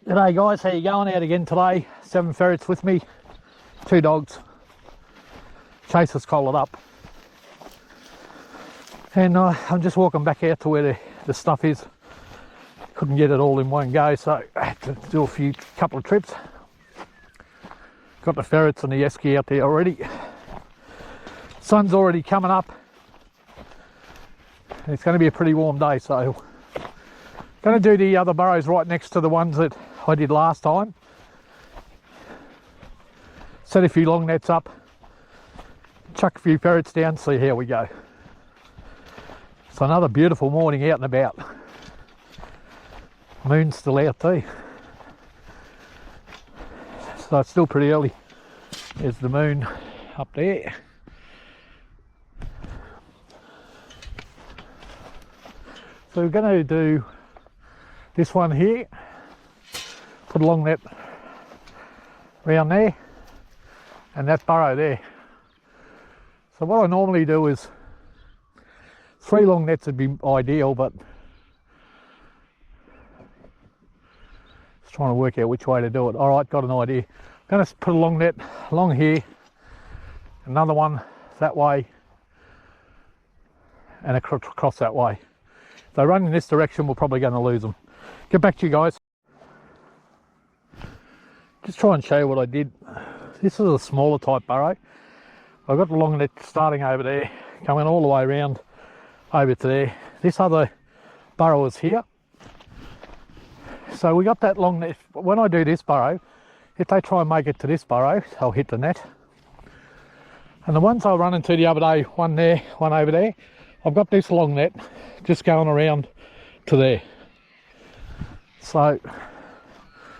G'day guys, how you going? Out again today. 7 ferrets with me, 2 dogs. Chase has collared up. And I'm just walking back out to where the stuff is. Couldn't get it all in one go, so I had to do a couple of trips. Got the ferrets and the esky out there already. Sun's already coming up. It's going to be a pretty warm day, so going to do the other burrows right next to the ones that I did last time. Set a few long nets up, chuck a few ferrets down, see how we go. It's another beautiful morning out and about. Moon's still out too. So it's still pretty early. There's the moon up there. So we're going to do this one here, put a long net around there, and that burrow there. So what I normally do is 3 long nets would be ideal, but just trying to work out which way to do it. All right, got an idea. I'm going to put a long net along here, another one that way, and across that way. If they run in this direction, we're probably going to lose them. Get back to you guys. Just try and show you what I did. This is a smaller type burrow. I've got the long net starting over there, coming all the way around over to there. This other burrow is here. So we got that long net. When I do this burrow, if they try and make it to this burrow, they'll hit the net. And the ones I run into the other day, one there, one over there, I've got this long net just going around to there. So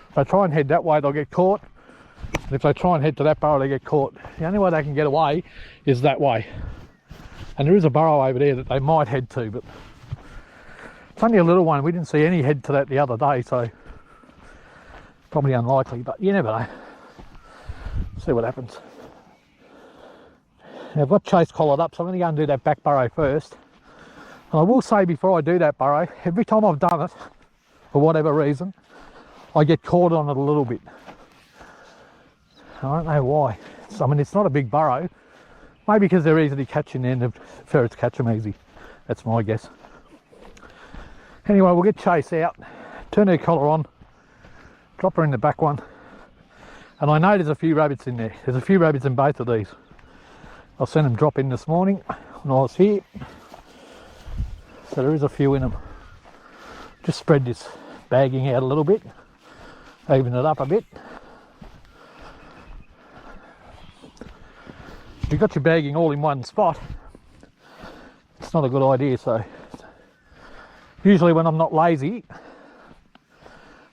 if they try and head that way, they'll get caught. And if they try and head to that burrow, they get caught. The only way they can get away is that way. And there is a burrow over there that they might head to, but it's only a little one. We didn't see any head to that the other day, so probably unlikely, but you never know. See what happens. Now I've got Chase collared up, so I'm going to go and do that back burrow first. And I will say before I do that burrow, every time I've done it, for whatever reason, I get caught on it a little bit. I don't know why. I mean, it's not a big burrow. Maybe because they're easily catching and the ferrets catch them easy. That's my guess. Anyway, we'll get Chase out, turn her collar on, drop her in the back one. And I know there's a few rabbits in there. There's a few rabbits in both of these. I'll send them drop in this morning when I was here. So there is a few in them. Just spread this bagging out a little bit, even it up a bit. If you've got your bagging all in one spot, it's not a good idea. So usually when I'm not lazy,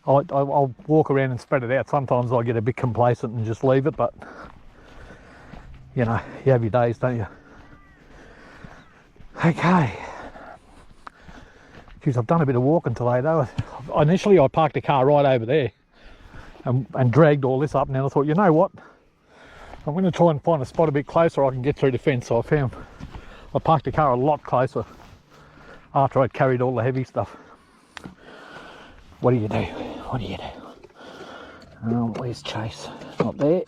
I'll walk around and spread it out. Sometimes I get a bit complacent and just leave it, but you know, you have your days, don't you? Okay. Geez, I've done a bit of walking today though. Initially I parked the car right over there and dragged all this up, and then I thought, you know what? I'm going to try and find a spot a bit closer I can get through the fence. So I parked the car a lot closer after I'd carried all the heavy stuff. What do you do? What do you do? Where's Chase? Not there.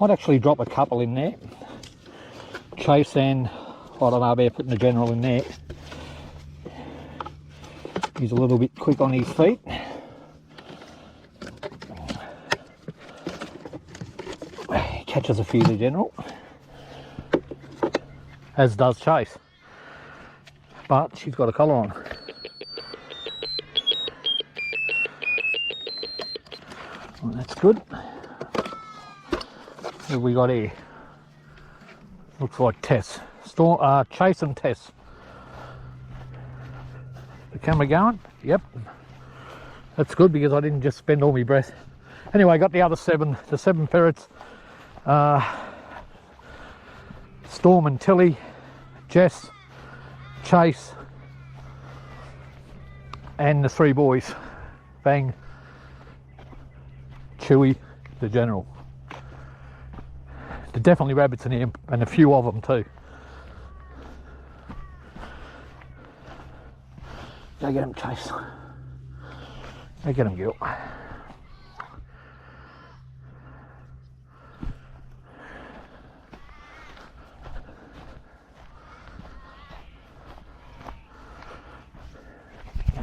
Might actually drop a couple in there. Chase and, I don't know about putting the general in there. He's a little bit quick on his feet. He catches a few, the general. As does Chase. But she's got a collar on. Well, that's good. What have we got here? Looks like Tess. Chase and Tess. The camera going? Yep. That's good because I didn't just spend all my breath. Anyway, I got the other 7, the 7 ferrets. Storm and Tilly, Jess, Chase, and the 3 boys. Bang, Chewy, the general. There's definitely rabbits in here, and a few of them too. Go get him, Chase. Hey, get him, Gil.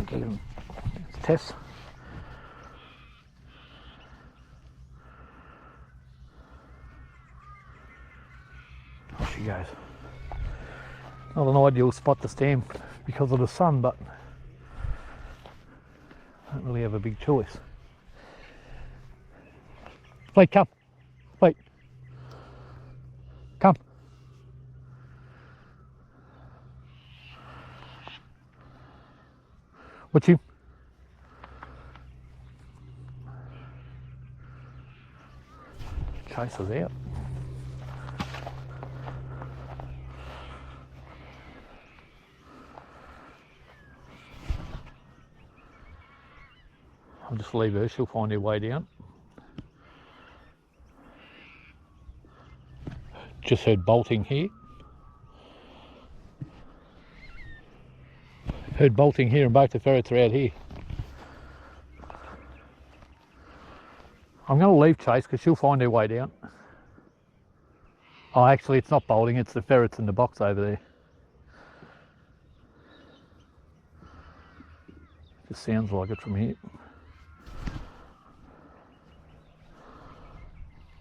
Get him. It's Tess. Off she goes. Not an ideal spot to stand because of the sun, but I don't really have a big choice. Wait, come. Wait. Come. Watch him. Chaser's out. I'll just leave her, she'll find her way down. Just heard bolting here. Heard bolting here and both the ferrets are out here. I'm going to leave Chase because she'll find her way down. Oh, actually it's not bolting, it's the ferrets in the box over there. Just sounds like it from here.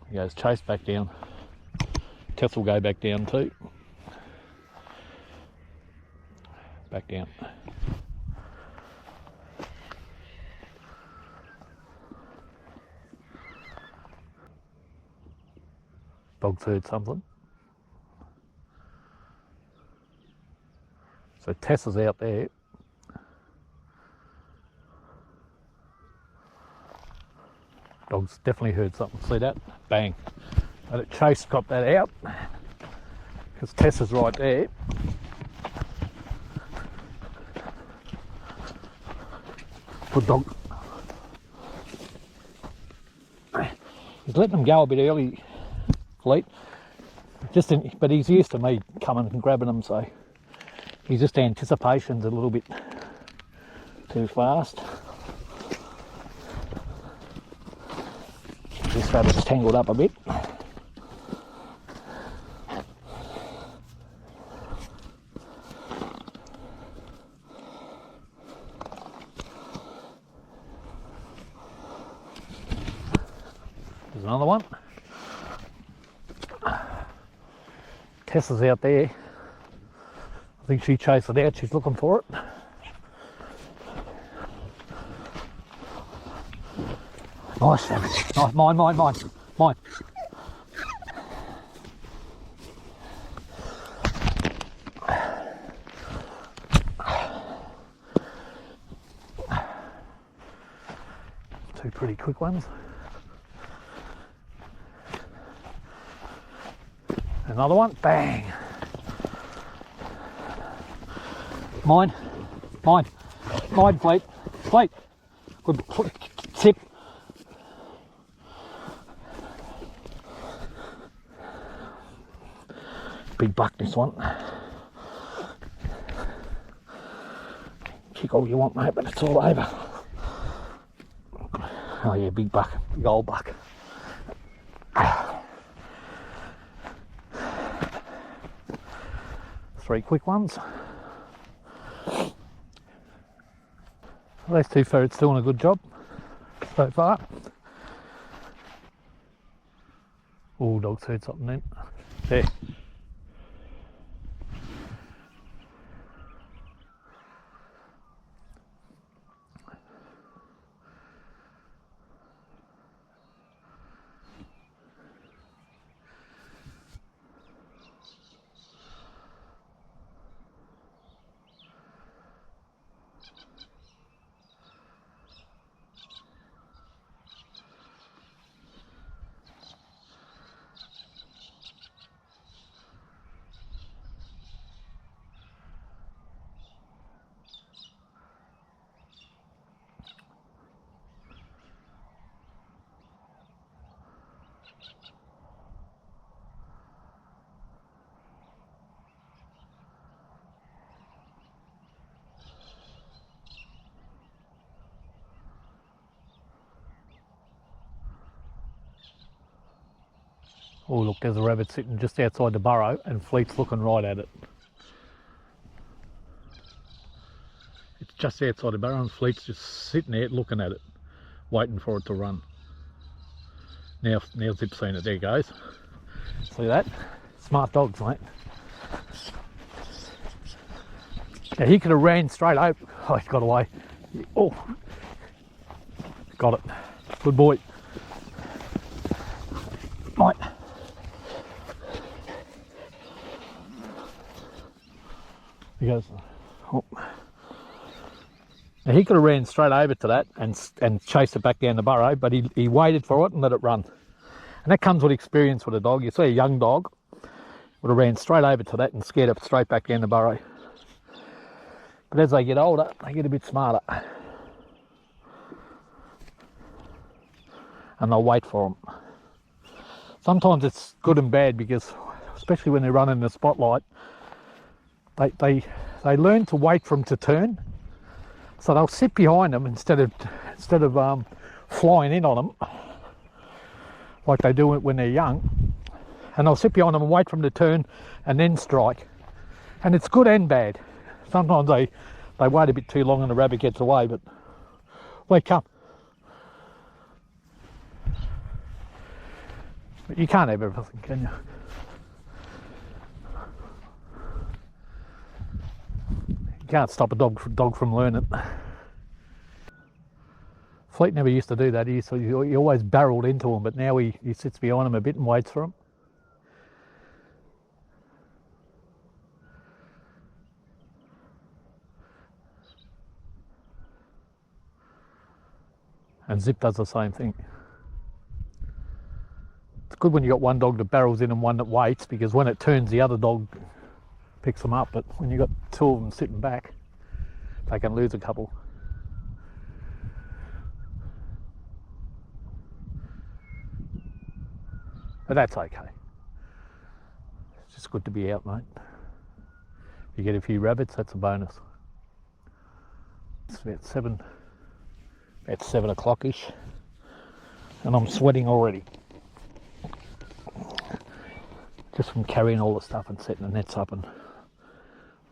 He goes Chase back down. Tess will go back down too. Back down. Dog's heard something. So Tess is out there. Dog's definitely heard something. See that? Bang. But Chase got that out because Tess is right there. Good dog. He's letting them go a bit early, Fleet. But he's used to me coming and grabbing them, so he's just anticipation's a little bit too fast. This rabbit's tangled up a bit. There's another one. Tess is out there. I think she chased it out, she's looking for it. Nice, nice, mine. Two pretty quick ones. Another one, bang. Mine, Fleet. Good tip. Big buck, this one. Kick all you want, mate, but it's all over. Oh yeah, big buck, big old buck. Three quick ones. Those two ferrets doing a good job so far. Oh, dog's heard something then. There. Oh look, there's a rabbit sitting just outside the burrow and Fleet's looking right at it. It's just outside the burrow and Fleet's just sitting there looking at it, waiting for it to run. Now Zip's seen it, there it goes. See that? Smart dogs, mate. Now he could have ran straight over. Oh, he's got away. Oh, got it. Good boy. Mate. He goes, oh. Now he could have ran straight over to that and chased it back down the burrow, but he waited for it and let it run. And that comes with experience with a dog. You see a young dog would have ran straight over to that and scared it straight back down the burrow. But as they get older, they get a bit smarter. And they'll wait for them. Sometimes it's good and bad because, especially when they're running in the spotlight, they learn to wait for them to turn. So they'll sit behind them instead of flying in on them like they do when they're young. And they'll sit behind them and wait for them to turn and then strike. And it's good and bad. Sometimes they wait a bit too long and the rabbit gets away, but they come. But you can't have everything, can you? You can't stop a dog from learning. Fleet never used to do that. He always barreled into them, but now he sits behind them a bit and waits for them. And Zip does the same thing. It's good when you got one dog that barrels in and one that waits, because when it turns the other dog picks them up, but when you got two of them sitting back, they can lose a couple. But that's okay. It's just good to be out, mate. If you get a few rabbits, that's a bonus. It's about 7 o'clock-ish, and I'm sweating already. Just from carrying all the stuff and setting the nets up and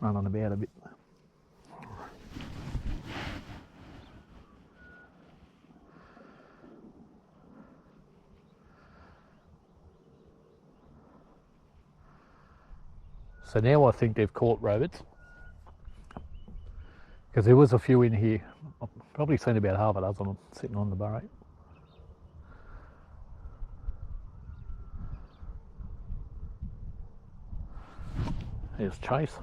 running about a bit. So now I think they've caught rabbits, because there was a few in here. I've probably seen about half a dozen of them sitting on the burrow. There's Chase.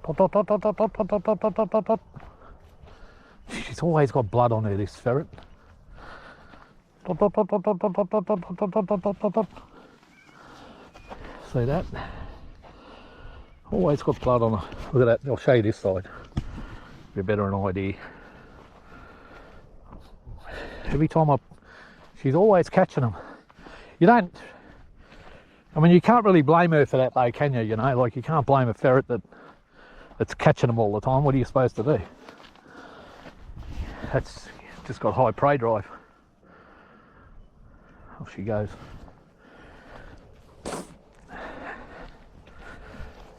Tot, tot, tot, tot, tot, tot, tot, tot, tot, tot, tot. She's always got blood on her, this ferret. Tot, tot, tot, tot, tot, tot, tot, tot, tot, tot, tot, tot, tot, tot. See that? Always got blood on her. Look at that. I'll show you this side. Be a better an idea. Every time she's always catching them. You don't. I mean, you can't really blame her for that though, can you? You know, like you can't blame a ferret that's catching them all the time. What are you supposed to do? That's just got high prey drive. Off she goes.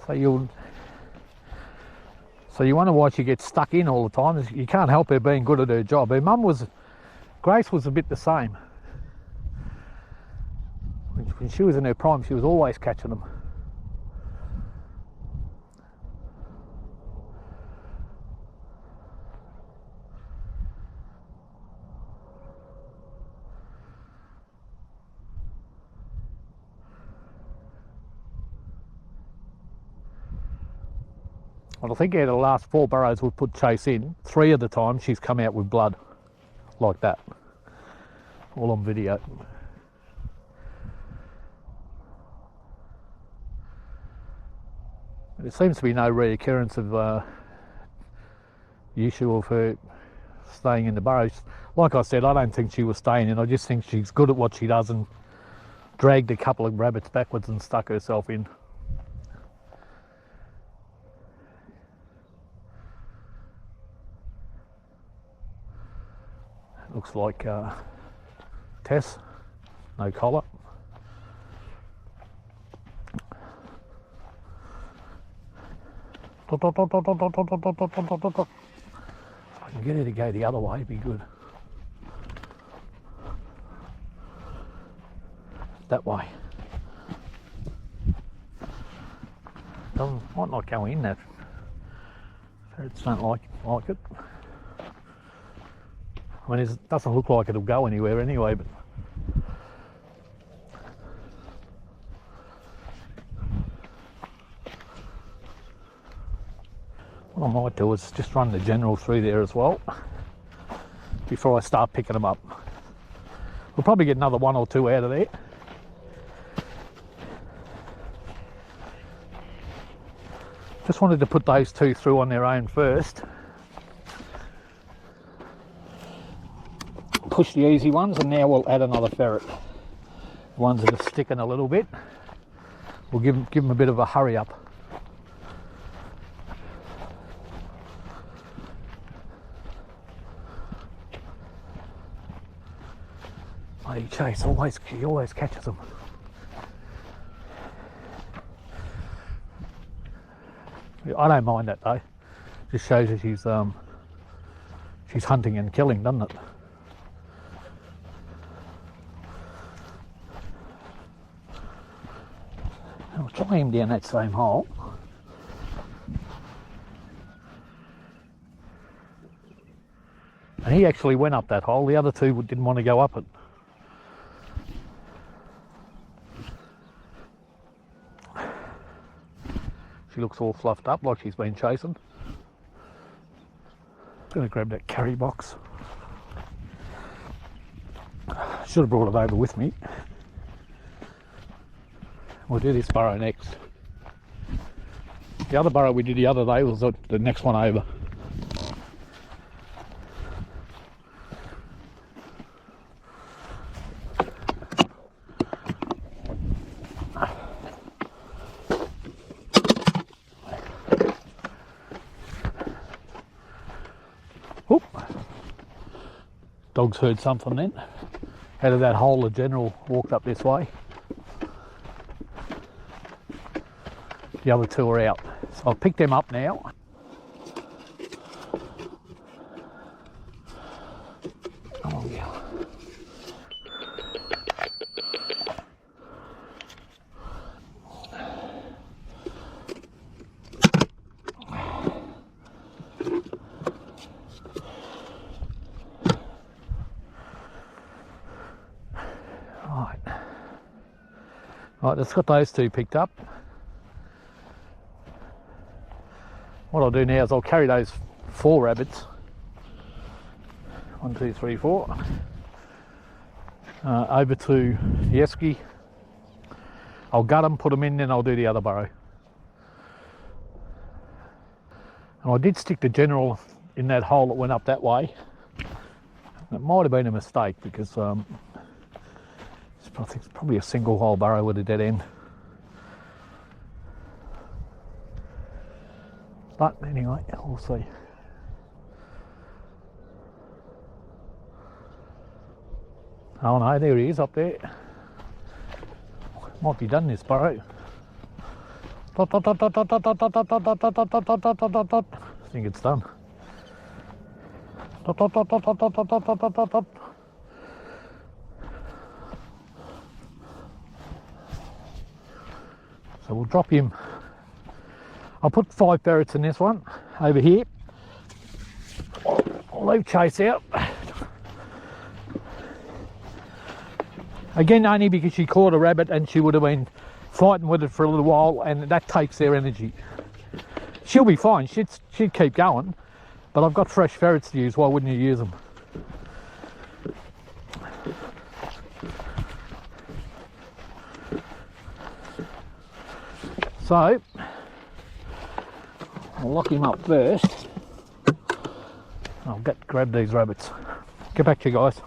So you wonder why she gets stuck in all the time. You can't help her being good at her job. Her mum Grace was a bit the same. When she was in her prime, she was always catching them. Well, I think out of the last 4 burrows we've put Chase in, 3 of the time she's come out with blood like that, all on video. There seems to be no reoccurrence of the issue of her staying in the burrows. Like I said, I don't think she was staying in. I just think she's good at what she does and dragged a couple of rabbits backwards and stuck herself in. Looks like Tess. no collar. If I can get her to go the other way, it'd be good. That way. Might not go in that. Ferrets don't like it. I mean, it doesn't look like it'll go anywhere anyway, but what I might do is just run the general through there as well before I start picking them up. We'll probably get another 1 or 2 out of there. Just wanted to put those 2 through on their own first. Push the easy ones, and now we'll add another ferret. The ones that are sticking a little bit, we'll give them a bit of a hurry up. Hey, Chase, he always catches them. I don't mind that though. Just shows that she's hunting and killing, doesn't it? I'll try him down that same hole. And he actually went up that hole. The other 2 didn't want to go up it. She looks all fluffed up like she's been chasing. I'm going to grab that carry box. Should have brought it over with me. We'll do this burrow next. The other burrow we did the other day was the next one over. Oop. Dog's heard something then. Out of that hole, the general walked up this way. The other 2 are out. So I'll pick them up now. Oh yeah. Right, let's get those 2 picked up. What I'll do now is I'll carry those 4 rabbits. 1, 2, 3, 4. Over to the esky. I'll gut them, put them in, then I'll do the other burrow. And I did stick the general in that hole that went up that way. It might have been a mistake because I think it's probably a single hole burrow with a dead end. But anyway, we'll see. Oh no, there he is up there. Might be done this burrow. I think it's done. So we'll drop him. I'll put 5 ferrets in this one over here. I'll leave Chase out. Again, only because she caught a rabbit and she would have been fighting with it for a little while, and that takes their energy. She'll be fine, she'd keep going, but I've got fresh ferrets to use. Why wouldn't you use them? So I'll lock him up first. I'll grab these rabbits. Get back to you guys.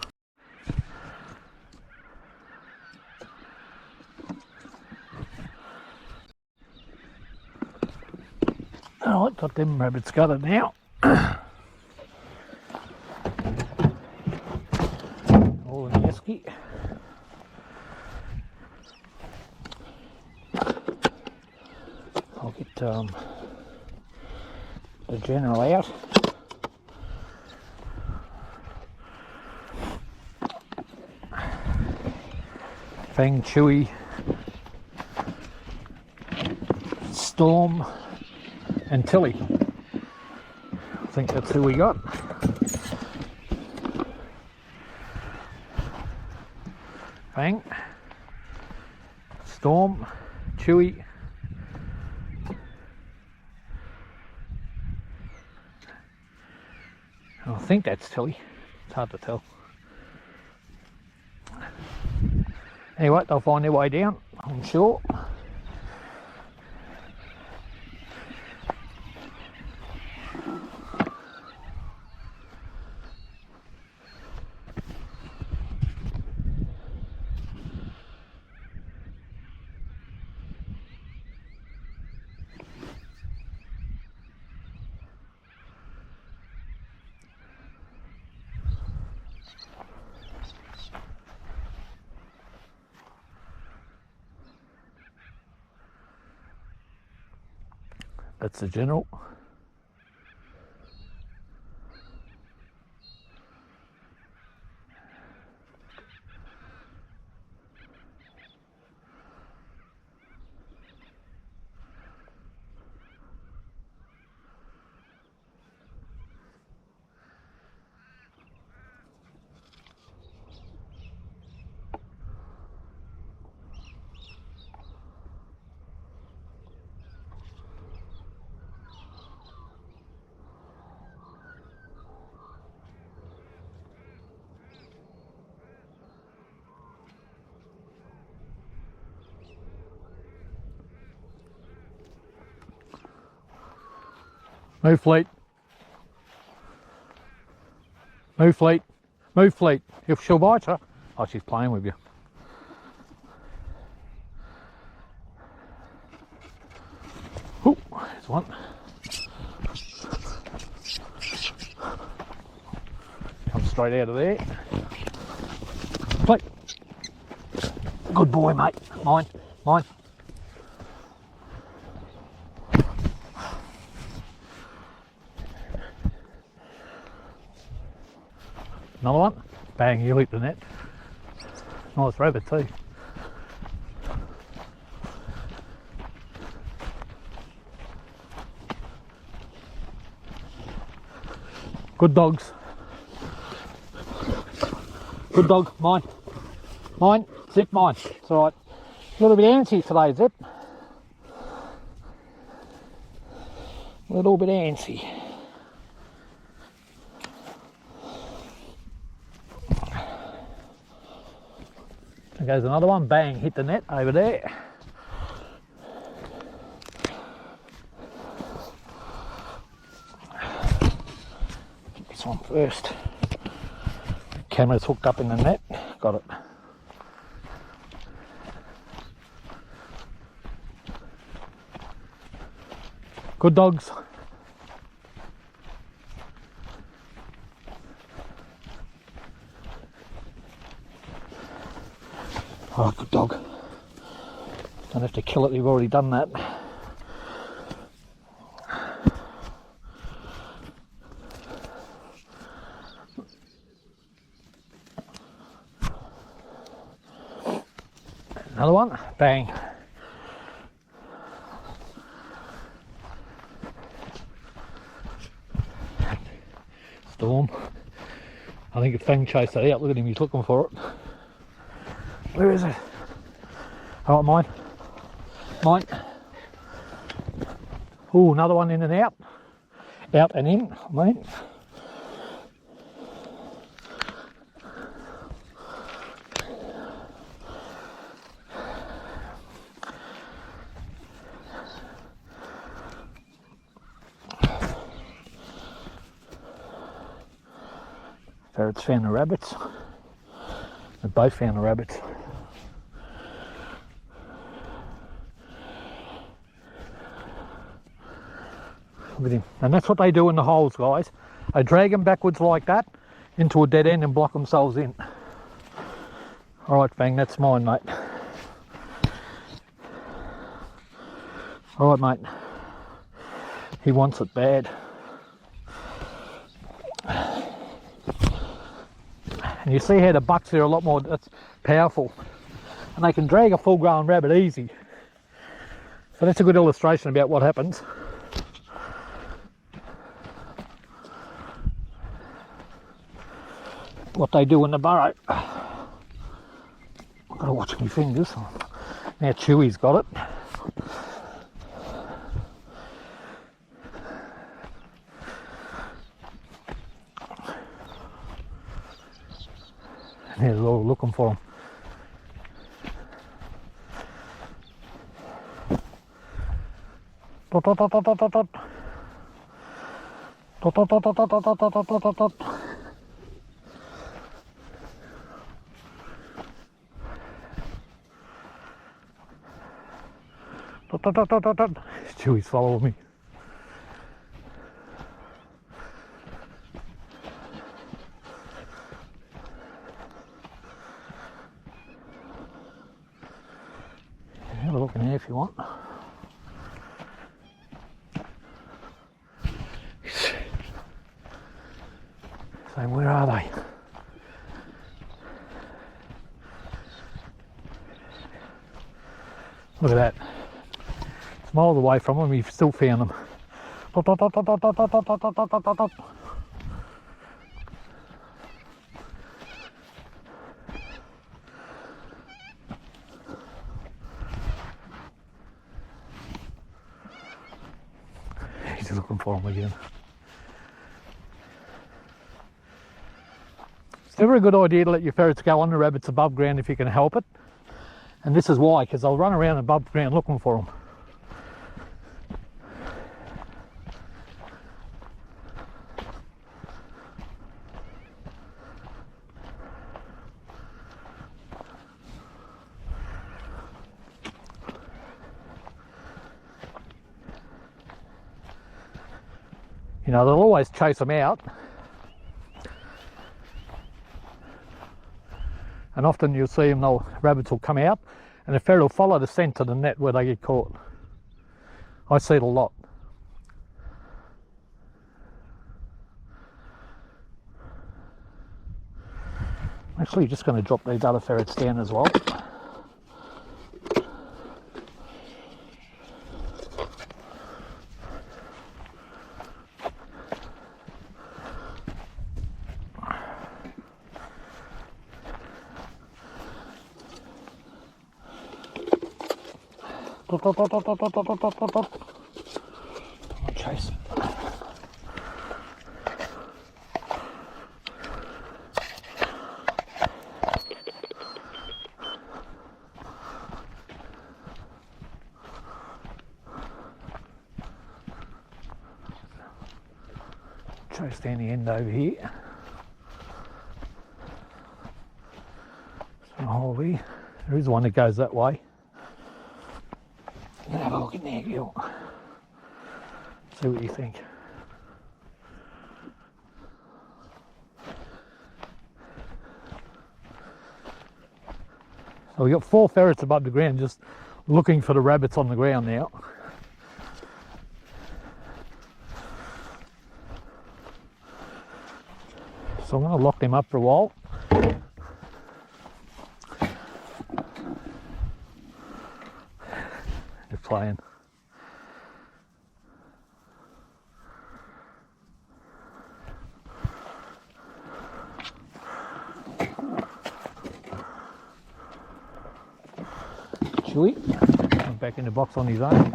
Alright, got them rabbits gutted now. All in the esky. the general out. Fang, Chewy, Storm and Tilly. I think that's who we got. Fang, Storm, Chewy, I think that's Tilly. It's hard to tell. Anyway, they'll find their way down, I'm sure. That's the general. Move fleet. Move fleet. Move fleet. If she'll bite her. Oh, she's playing with you. Ooh, there's one. Come straight out of there. Fleet. Good boy, mate. Mine. Mine. Another one. Bang, you hit the net. Nice rabbit too. Good dogs. Good dog. Mine. Mine. Zip, mine. It's alright. A little bit antsy today, Zip. A little bit antsy. There goes another one. Bang, hit the net over there. Get this one first. Camera's hooked up in the net. Got it. Good dogs. Oh, good dog. Don't have to kill it, you've already done that. Another one, bang. Storm. I think if Fang chased that out, look at him, he's looking for it. Where is it? Oh, mine. Mine. Oh, another one in and out. Out and in, mate. Ferrets found the rabbits. They both found the rabbits. Look at him. And that's what they do in the holes, guys. They drag them backwards like that into a dead end and block themselves in. Alright, Fang, that's mine, mate. Alright, mate. He wants it bad. And you see how the bucks are a lot more powerful, and they can drag a full-grown rabbit easy. So that's a good illustration about what happens. What they do in the burrow. I've got to watch my fingers. Now Chewy's got it. And they're all looking for him. Dot, dot, dot, dot, dot, dot, dot. Dot, dot, dot, dot, dot, dot, dot, dot, dot, dot. Dot, dot, dot, dot, dot, dot. Chewy's following me. Have a look in there if you want. So where are they? Look at that. It's miles away from them, you've still found them. Dot, dot, dot, dot, dot, dot, dot, dot, dot, dot, dot, dot. He's looking for them again. It's never a good idea to let your ferrets go on the rabbits above ground if you can help it. And this is why, because they'll run around above ground looking for them. You know, they'll always chase them out. And often you'll see them, rabbits will come out and the ferret will follow the scent to the net where they get caught. I see it a lot. I'm actually just going to drop these other ferrets down as well. I'll chase it. Chase down the end over here. So Holly, there is one that goes that way. Have a look in there, Gil. See what you think. So we've got 4 ferrets above the ground just looking for the rabbits on the ground now. So I'm going to lock them up for a while. They're playing. Chewy, I'm back in the box on his own.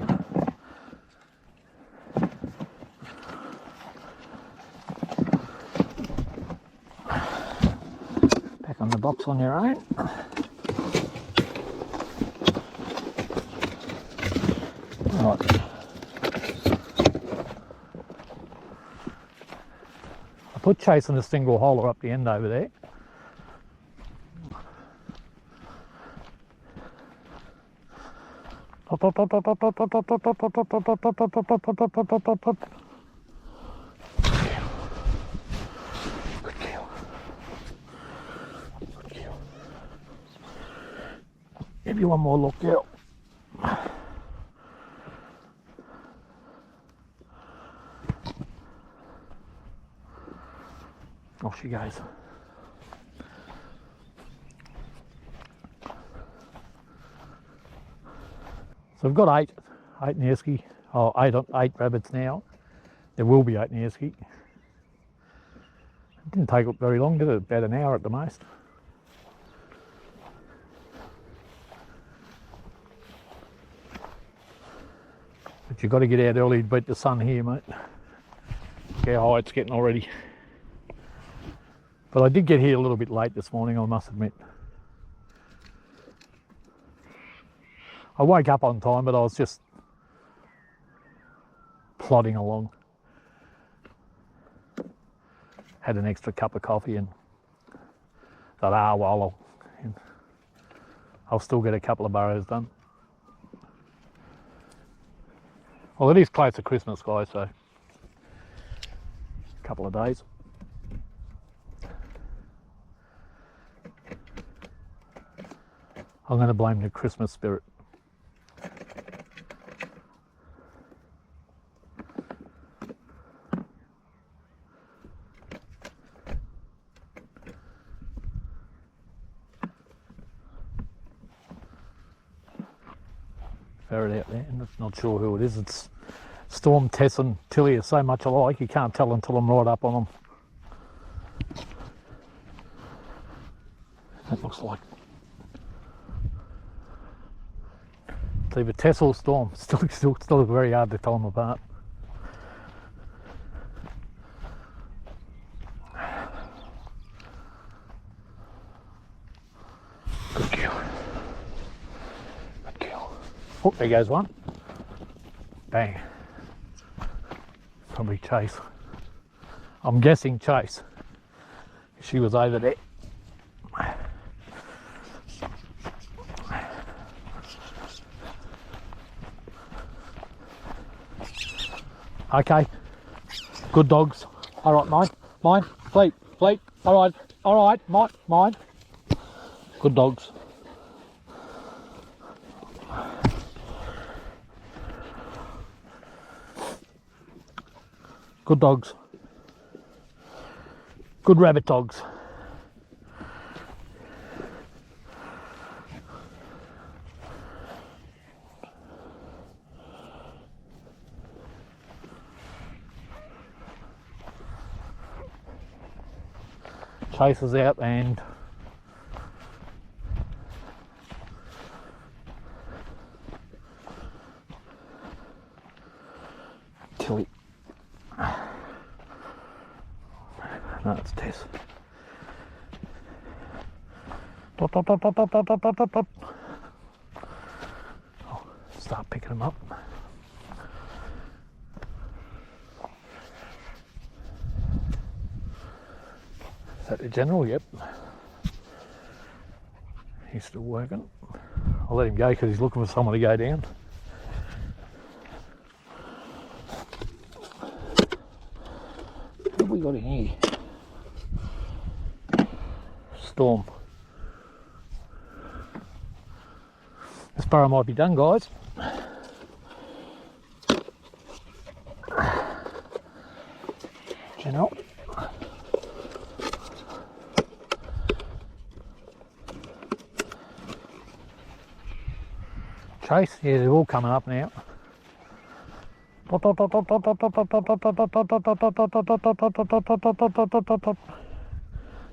Back on the box on your own. Right. I put Chase in a single holer up the end over there. Good kill. Good kill. Give you one more look, girl. she goes. So we've got eight Niersky. Oh, eight rabbits now. There will be 8 Niersky. It didn't take up very long, did it? About an hour at the most. But you've got to get out early to beat the sun here, mate. Look how high it's getting already. But I did get here a little bit late this morning, I must admit. I woke up on time, but I was just plodding along. Had an extra cup of coffee and thought, well, I'll still get a couple of burrows done. Well, it is close to Christmas, guys, so a couple of days. I'm going to blame the Christmas spirit. Ferret out there, and not sure who it is. It's Storm, Tess and Tilly are so much alike, you can't tell until I'm right up on them. That looks like it's either Tess or Storm. Still very hard to tell them apart. Good girl. Good girl. Oh, there goes one. Bang. Probably Chase. I'm guessing Chase. She was over there. Okay. Good dogs. All right, mine. Fleet. All right, mine. Good dogs. Good dogs. Good rabbit dogs. Chase is out and Tilly. No, it's Tess. Dot. Oh, start picking them up. Is that the general? Yep. He's still working. I'll let him go because he's looking for someone to go down. What have we got in here? Storm. This burrow might be done, guys. General. Chase, yeah, they're all coming up now.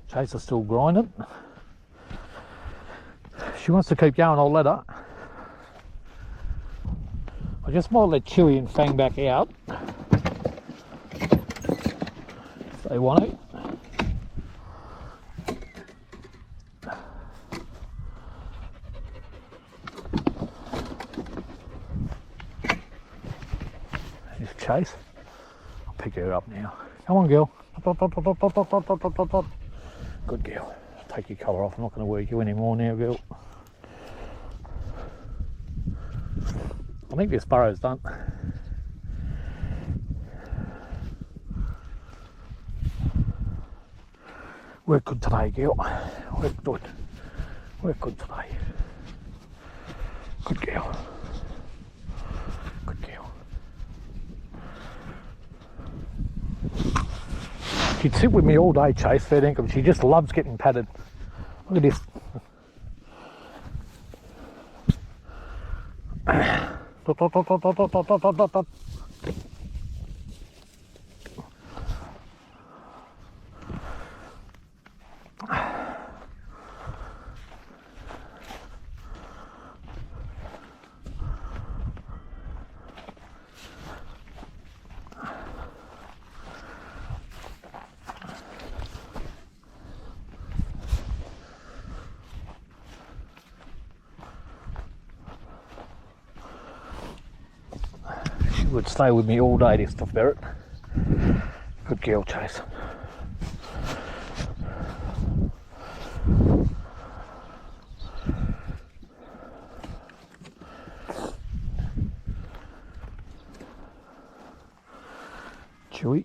Chase is still grinding. She wants to keep going, I'll let her. I just might let Chewy and Fang back out if they want it. There's Chase. I'll pick her up now. Come on, girl. Good girl. Take your colour off. I'm not going to work you anymore now, girl. I think this burrow's done. Work good today, girl. Work good. Work good today. Good girl. Good girl. She'd sit with me all day, Chase, fair dinkum. She just loves getting patted. Look at this. Dot, dot, dot, dot, dot, dot, dot, dot, dot, dot. She would stay with me all day, this stuff ferret. Good girl, Chase. Chewy.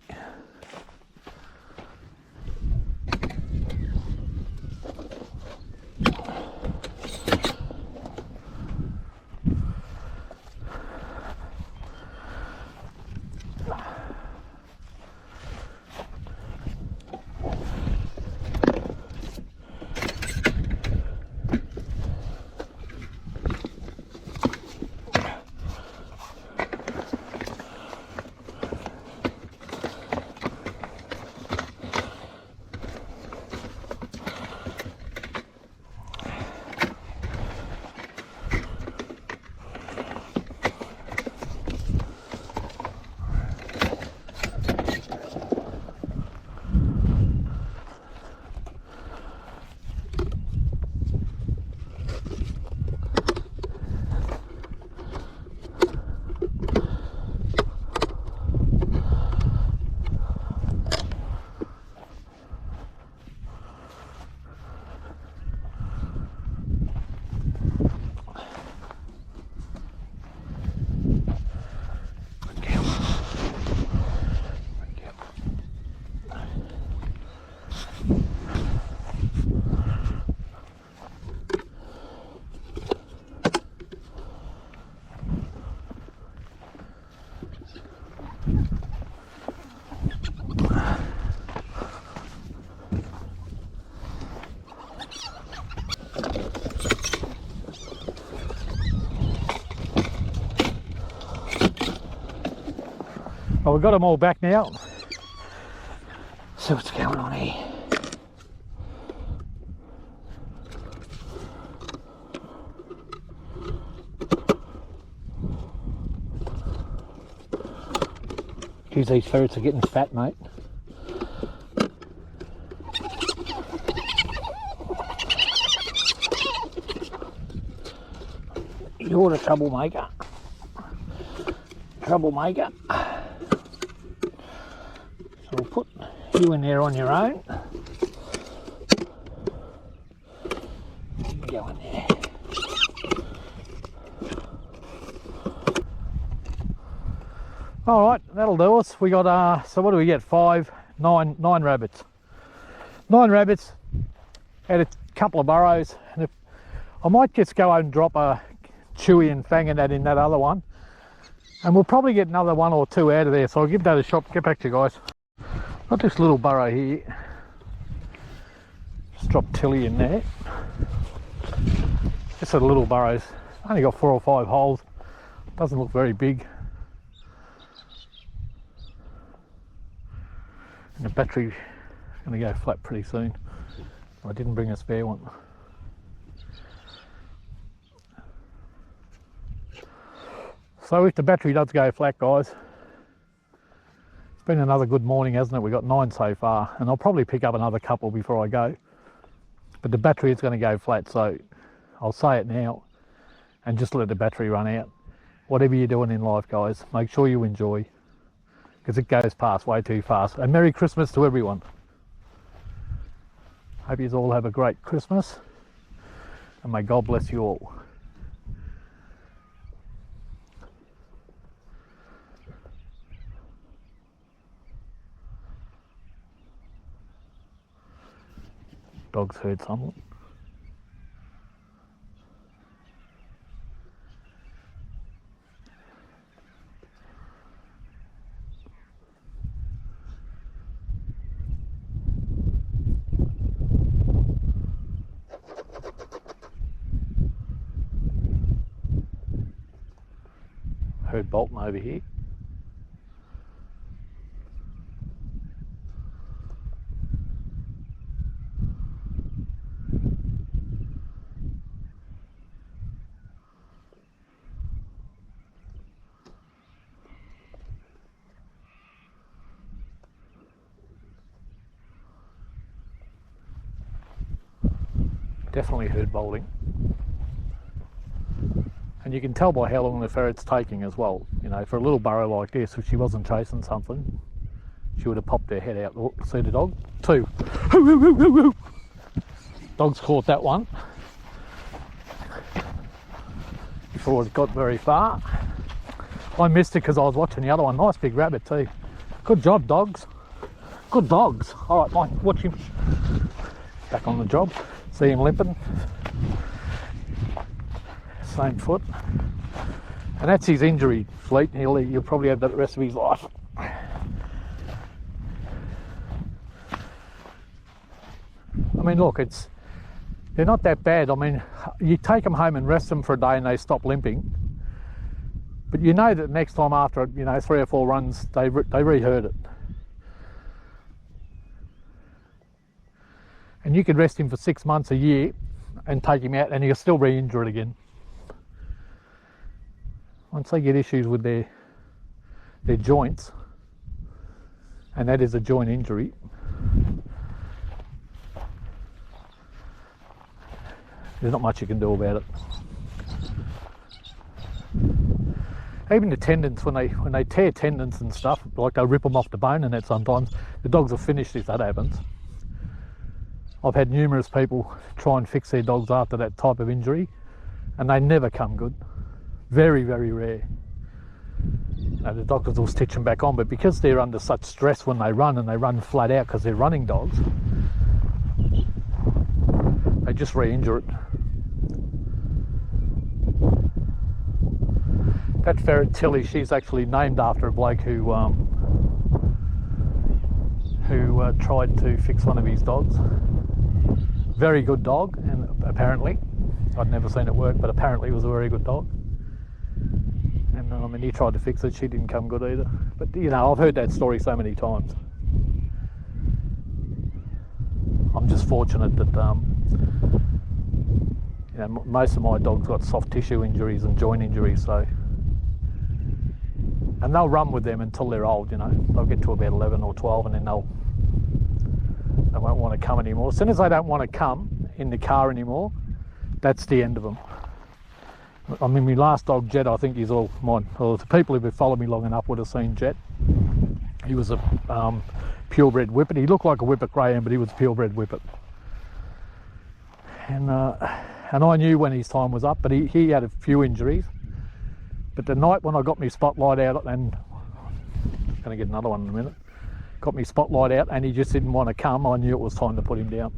Well, we've got them all back now. See what's going on here. Geez, these ferrets are getting fat, mate. You're the troublemaker. Troublemaker. So we'll put you in there on your own. Go in there. All right, that'll do us. We got so what do we get? Nine rabbits. 9 rabbits and a couple of burrows. And if, I might just go out and drop a Chewy and Fang and that in that other one, and we'll probably get another 1 or 2 out of there. So I'll give that a shot. Get back to you guys. Got this little burrow here. Just drop Tilly in there. Just a little burrows. Only got 4 or 5 holes. Doesn't look very big. And the battery's going to go flat pretty soon. I didn't bring a spare one. So if the battery does go flat, guys, it's been another good morning, hasn't it? We got 9 so far, and I'll probably pick up another couple before I go. But the battery is going to go flat, so I'll say it now and just let the battery run out. Whatever you're doing in life, guys, make sure you enjoy, because it goes past way too fast. And Merry Christmas to everyone. Hope you all have a great Christmas, and may God bless you all. Dog's heard someone. Heard bolting over here. Definitely heard bolting. And you can tell by how long the ferret's taking as well. You know, for a little burrow like this, if she wasn't chasing something, she would have popped her head out. Oh, see the dog? 2. Dog's caught that one before it got very far. I missed it because I was watching the other one. Nice big rabbit too. Good job, dogs. Good dogs. All right, Mike, watch him. Back on the job. See him limping. Same foot. And that's his injury, Fleet. He'll probably have that the rest of his life. I mean, look, they're not that bad. I mean, you take them home and rest them for a day and they stop limping. But you know that next time after, 3 or 4 runs, they re-hurt it. And you could rest him for 6 months, a year, and take him out and he'll still re-injure it again. Once they get issues with their joints, and that is a joint injury, there's not much you can do about it. Even the tendons, when they tear tendons and stuff, like they rip them off the bone and that sometimes, the dogs are finished if that happens. I've had numerous people try and fix their dogs after that type of injury and they never come good. Very, very rare. The doctors will stitch them back on, but because they're under such stress when they run and they run flat out because they're running dogs, they just re-injure it. That ferret Tilly, she's actually named after a bloke who tried to fix one of his dogs. Very good dog, and apparently, I'd never seen it work, but apparently it was a very good dog. And I mean, he tried to fix it, she didn't come good either. But I've heard that story so many times. I'm just fortunate that most of my dogs got soft tissue injuries and joint injuries, so. And they'll run with them until they're old, They'll get to about 11 or 12 and then they won't want to come anymore. As soon as they don't want to come in the car anymore, that's the end of them. I mean, my last dog, Jet, I think he's all mine. Well, the people who've followed me long enough would have seen Jet. He was a purebred whippet. He looked like a whippet greyhound, but he was a purebred whippet. And I knew when his time was up, but he had a few injuries. But the night when I got my spotlight out, and I'm going to get another one in a minute, got my spotlight out and he just didn't want to come, I knew it was time to put him down.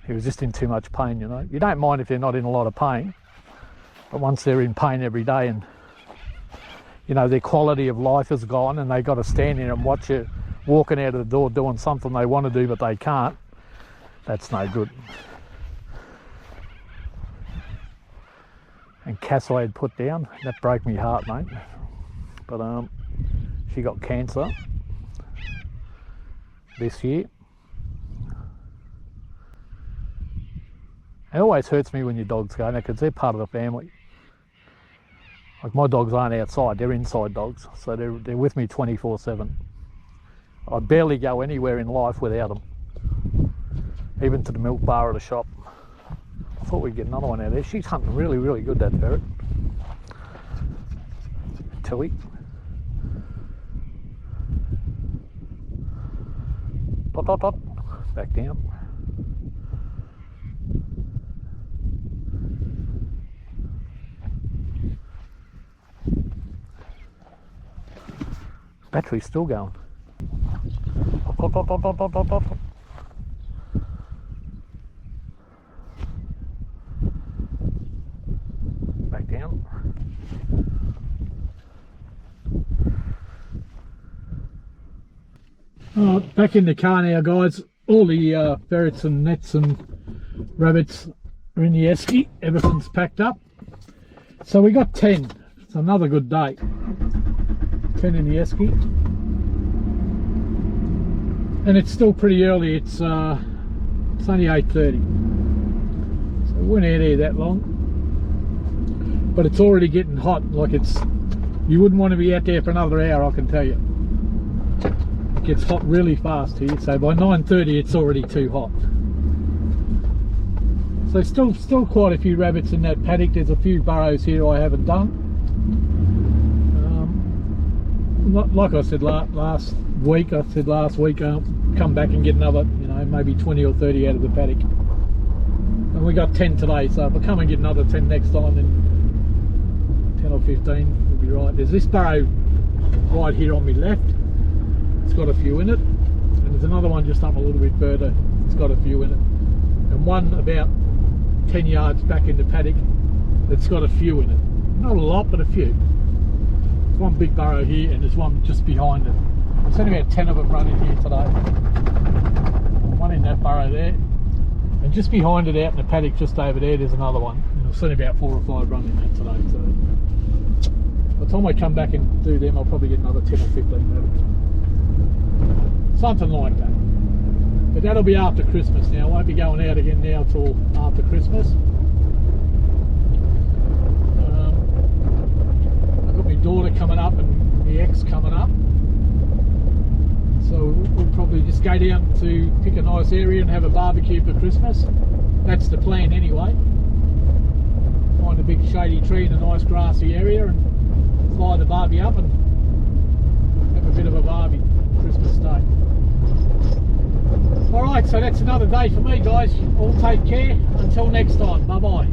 He was just in too much pain, You don't mind if they're not in a lot of pain, but once they're in pain every day and, their quality of life is gone and they got to stand there and watch you walking out of the door doing something they want to do but they can't, that's no good. And Cassie had put down, that broke me heart, mate. But she got cancer this year. It always hurts me when your dogs go now because they're part of the family. Like my dogs aren't outside, they're inside dogs, so they're with me 24/7. I barely go anywhere in life without them, even to the milk bar or the shop. I thought we'd get another one out there. She's hunting really, really good, that ferret. Tilly. Dot, dot, dot. Back down. Battery's still going. Dot, dot, dot, dot, dot, dot, dot. Back down. Back in the car now, guys. All the ferrets and nets and rabbits are in the esky. Everything's packed up. So we got 10. It's another good day. 10 in the esky. And it's still pretty early. It's only 8:30. So we weren't out here that long. But it's already getting hot. Like you wouldn't want to be out there for another hour, I can tell you. It gets hot really fast here. So by 9:30 it's already too hot. So still quite a few rabbits in that paddock. There's a few burrows here I haven't done. Like I said last week, come back and get another, maybe 20 or 30 out of the paddock. And we got 10 today, so if I come and get another 10 next time, then 10 or 15 will be right. There's this burrow right here on my left. It's got a few in it. And there's another one just up a little bit further. It's got a few in it. And one about 10 yards back in the paddock that's got a few in it. Not a lot, but a few. There's one big burrow here and there's one just behind it. There's only about 10 of them running here today. One in that burrow there. And just behind it out in the paddock just over there, there's another one. And I've seen about 4 or 5 running that today. So by the time I come back and do them, I'll probably get another 10 or 15 rabbits. Something like that. But that'll be after Christmas now. I won't be going out again now till after Christmas. I've got my daughter coming up and my ex coming up. So we'll probably just go down to pick a nice area and have a barbecue for Christmas. That's the plan anyway. Find a big shady tree in a nice grassy area and fly the barbie up and have a bit of a barbie Christmas Day. Alright, so that's another day for me, guys. All take care. Until next time. Bye bye.